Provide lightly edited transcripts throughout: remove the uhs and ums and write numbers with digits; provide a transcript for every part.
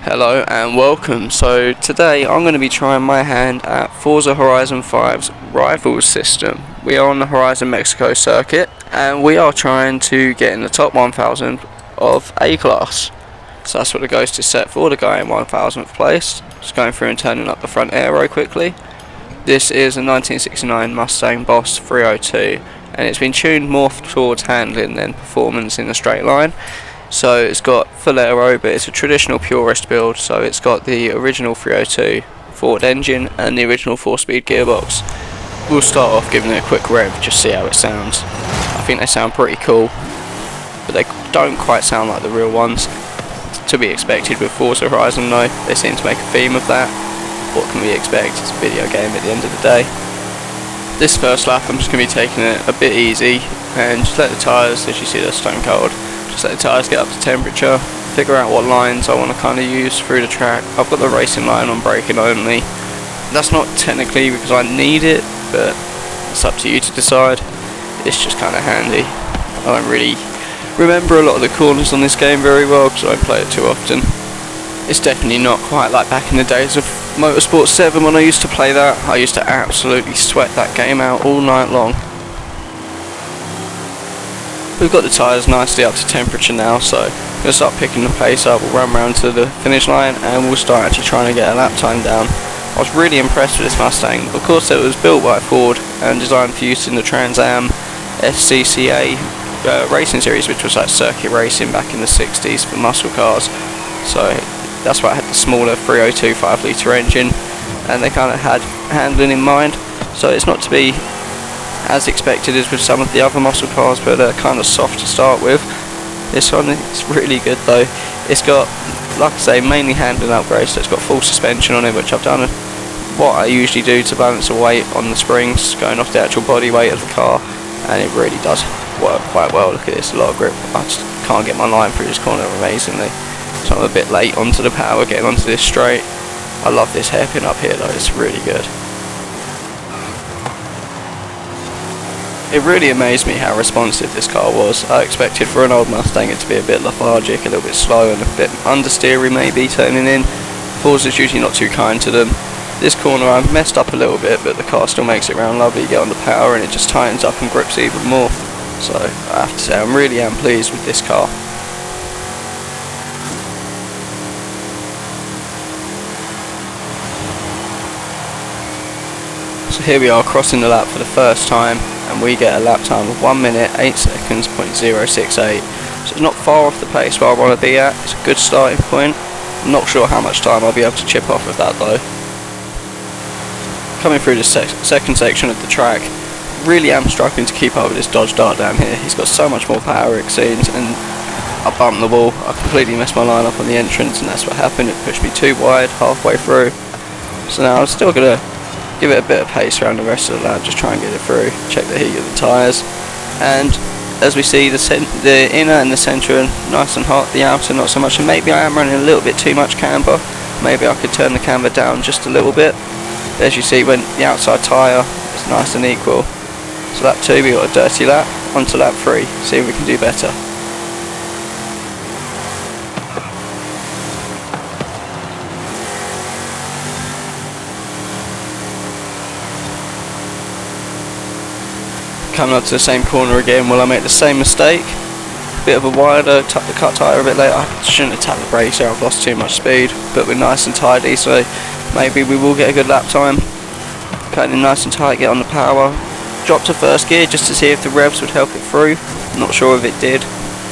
Hello and welcome. So today I'm going to be trying my hand at Forza Horizon 5's Rivals system. We are on the Horizon Mexico circuit and we are trying to get in the top 1000 of A class. So that's what the ghost is set for, the guy in 1000th place. Just going through and turning up the front aero quickly. This is a 1969 Mustang BOSS 302 and it's been tuned more towards handling than performance in a straight line. So it's got full aero, but it's a traditional purist build, so it's got the original 302 Ford engine and the original 4-speed gearbox. We'll start off giving it a quick rev, just see how it sounds. I think they sound pretty cool, but they don't quite sound like the real ones. To be expected with Forza Horizon though, they seem to make a theme of that. What can we expect? It's a video game at the end of the day. This first lap I'm just going to be taking it a bit easy and just let the tyres, as you see they're stone cold. Just let the tyres get up to temperature, figure out what lines I want to kind of use through the track. I've got the racing line on braking only. That's not technically because I need it, but it's up to you to decide. It's just kind of handy. I don't really remember a lot of the corners on this game very well because I don't play it too often. It's definitely not quite like back in the days of Motorsport 7 when I used to play that. I used to absolutely sweat that game out all night long. We've got the tyres nicely up to temperature now, so we're going to start picking the pace up. We'll run round to the finish line and we'll start actually trying to get a lap time down. I was really impressed with this Mustang. Of course it was built by Ford and designed for use in the Trans Am SCCA racing series, which was like circuit racing back in the 60s for muscle cars. So that's why I had the smaller 302 5 litre engine, and they kind of had handling in mind, so it's not to be as expected as with some of the other muscle cars, but kind of soft to start with. This one is really good though. It's got, like I say, mainly handling upgrades, so it's got full suspension on it, which I've done what I usually do to balance the weight on the springs, going off the actual body weight of the car, and it really does work quite well. Look at this, a lot of grip. I just can't get my line through this corner amazingly, so I'm a bit late onto the power getting onto this straight. I love this hairpin up here though, it's really good. It really amazed me how responsive this car was. I expected for an old Mustang it to be a bit lethargic, a little bit slow and a bit understeery maybe turning in. Forza's usually not too kind to them. This corner I messed up a little bit, but the car still makes it round lovely. You get on the power and it just tightens up and grips even more. So I have to say I really am pleased with this car. So here we are crossing the lap for the first time, and we get a lap time of 1 minute 8 seconds .068. So it's not far off the pace where I want to be at. It's a good starting point. I'm not sure how much time I'll be able to chip off of that though. Coming through the second section of the track, really am struggling to keep up with this Dodge Dart down here. He's got so much more power it seems, and I bumped the wall. I completely messed my line up on the entrance, and that's what happened. It pushed me too wide halfway through. So now I'm still going to give it a bit of pace around the rest of the lap, just try and get it through, check the heat of the tyres. And as we see, the inner and the centre are nice and hot, the outer not so much, and maybe I am running a little bit too much camber. Maybe I could turn the camber down just a little bit. But as you see, when the outside tyre is nice and equal. So lap 2 we got a dirty lap, on to lap 3, see if we can do better. Coming up to the same corner again, will I make the same mistake? Bit of a wider, cut tyre a bit late. I shouldn't have tapped the brakes here, I've lost too much speed, but we're nice and tidy, so maybe we will get a good lap time. Cutting in nice and tight, get on the power. Drop to first gear just to see if the revs would help it through. Not sure if it did.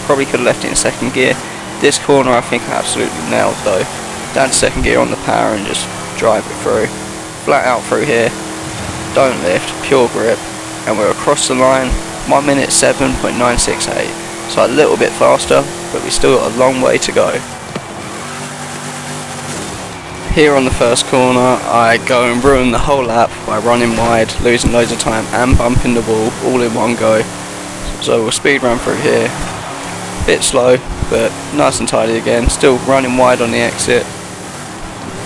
Probably could have left it in second gear. This corner I think I absolutely nailed though. Down to second gear on the power and just drive it through. Flat out through here. Don't lift, pure grip. And we're across the line, 1 minute 7.968. So a little bit faster, but we still got a long way to go. Here on the first corner, I go and ruin the whole lap by running wide, losing loads of time and bumping the wall all in one go. So we'll speed run through here. Bit slow, but nice and tidy again. Still running wide on the exit.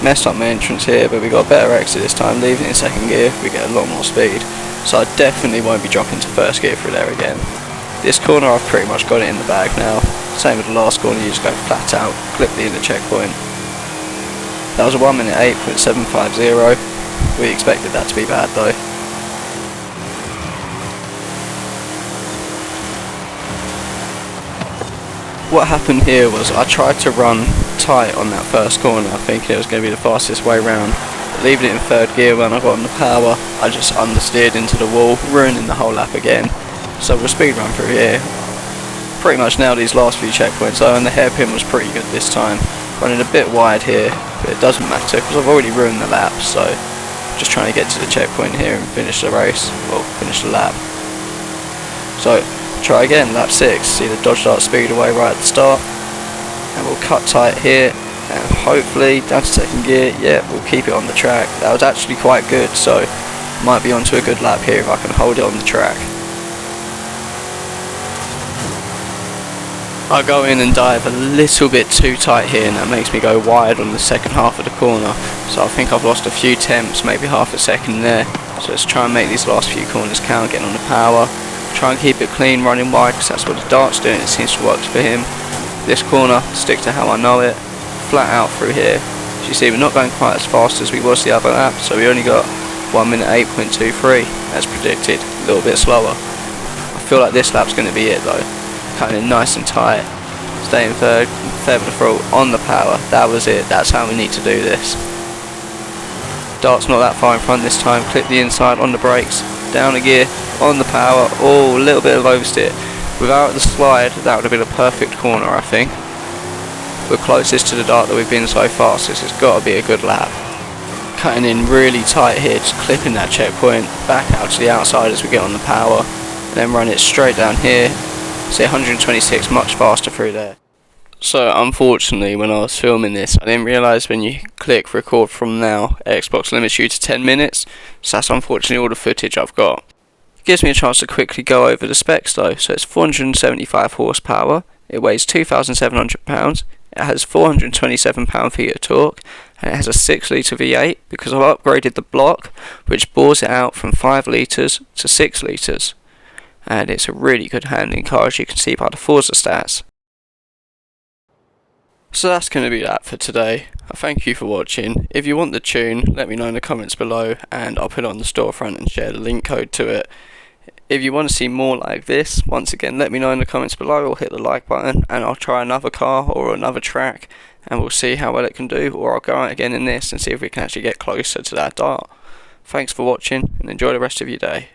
Messed up my entrance here, but we got a better exit this time. Leaving it in second gear, we get a lot more speed. So I definitely won't be dropping to first gear through there again. This corner I've pretty much got it in the bag now. Same with the last corner, you just go flat out, clip the inner checkpoint. That was a 1 minute 8.750. We expected that to be bad though. What happened here was I tried to run tight on that first corner, thinking it was going to be the fastest way round. But leaving it in third gear when I got on the power, I just understeered into the wall, ruining the whole lap again. So we'll speed run through here. Pretty much nailed these last few checkpoints though, and the hairpin was pretty good this time. Running a bit wide here, but it doesn't matter because I've already ruined the lap, so just trying to get to the checkpoint here and finish the race, well, finish the lap. So try again, lap 6, see the Dodge Dart speed away right at the start, and we'll cut tight here, and hopefully down to second gear, yeah, we'll keep it on the track. That was actually quite good, so might be onto a good lap here if I can hold it on the track. I go in and dive a little bit too tight here, and that makes me go wide on the second half of the corner, so I think I've lost a few tenths, maybe half a second there. So let's try and make these last few corners count, getting on the power. Try and keep it clean, running wide, because that's what the Dart's doing, it seems to work for him. This corner, stick to how I know it, flat out through here. As you see, we're not going quite as fast as we was the other lap, so we only got 1 minute 8.23, as predicted, a little bit slower. I feel like this lap's going to be it though. Cutting it nice and tight, staying third with the throttle on the power, that was it, that's how we need to do this. Dart's not that far in front this time, clip the inside on the brakes, down a gear, on the power, oh, a little bit of oversteer. Without the slide, that would have been a perfect corner, I think. We're closest to the Dart that we've been so far, so this has got to be a good lap. Cutting in really tight here, just clipping that checkpoint, back out to the outside as we get on the power, and then run it straight down here. See 126 much faster through there. So unfortunately when I was filming this I didn't realise when you click record from now Xbox limits you to 10 minutes, so that's unfortunately all the footage I've got. It gives me a chance to quickly go over the specs though. So it's 475 horsepower, it weighs 2,700 pounds, it has 427 pound-feet of torque, and it has a 6 litre V8 because I've upgraded the block which bores it out from 5 litres to 6 litres. And it's a really good handling car as you can see by the Forza stats. So that's going to be that for today. I thank you for watching. If you want the tune, let me know in the comments below and I'll put it on the storefront and share the link code to it. If you want to see more like this, once again let me know in the comments below or hit the like button and I'll try another car or another track and we'll see how well it can do, or I'll go out again in this and see if we can actually get closer to that Dart. Thanks for watching and enjoy the rest of your day.